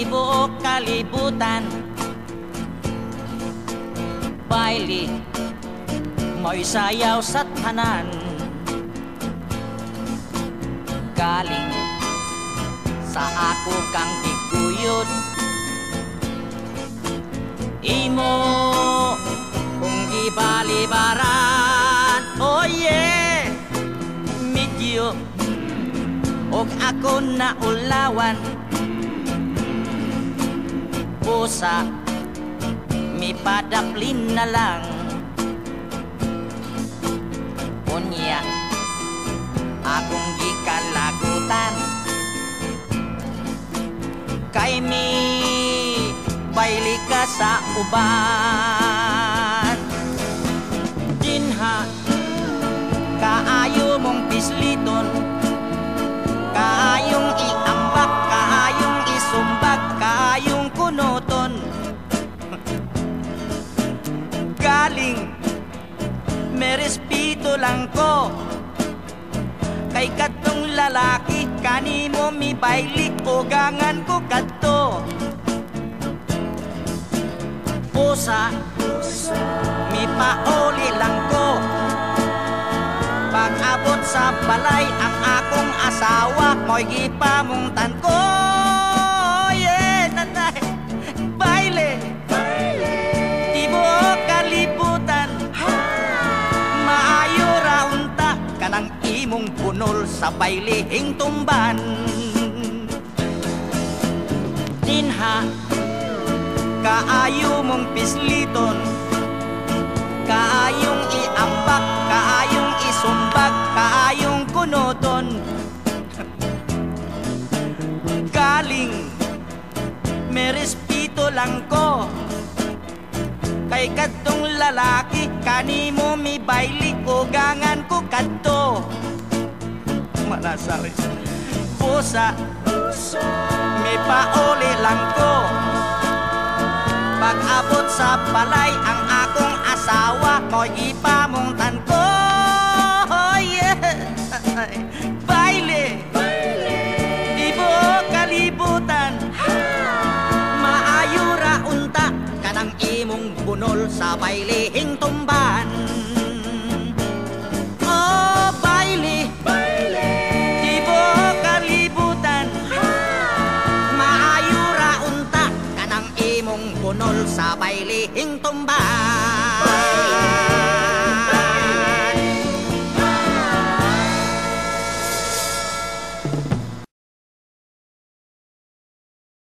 tibuok kalibutan. Baile, mo'y sayaw sa tanan. Galing sa ako kang giguyod, imo kung gibalibaran. Oh yeah, medyo og ako na ulawan. Pusa, mi padaplin na lang. Unya, akong gikalagutan. Kay mi baili ka sa uban. Dinha, kaayo mong pisliton, kaayong iambak, kaayong isumbag, kaayong kunoton. Galing, may respeto lang ko. Kay katong lalaki, kanimo mi bailik o gangan ko kadto. Pusa, mi pauli lang ko. Pag-abot sa balay, ang akong asawa mo'y gipamungtan ko. Yeah, nanay, baile, tibuok kalibutan. Maayo ra unta kanang imong punol sa bailihing tumban. Dinha, kaayo mong pisliton, kaayong iambak, kaayong isumbag, kaayong kunoton. Galing, may respeto lang ko. Kay kadtong lalaki, kanimo mi bailik o gangan ko kadto. Manasari, pusa, may pauli lang ko. Pag-abot sa balay, ang akong asawa mo'y ipamungtan ko. Oh yeah, baile, tibuok kalibutan. Maayo ra unta kanang imong bunol sa bailihing tumban. Oh baile, tibuok kalibutan. Maayo ra unta kanang imong bunol sa bailihing tumban.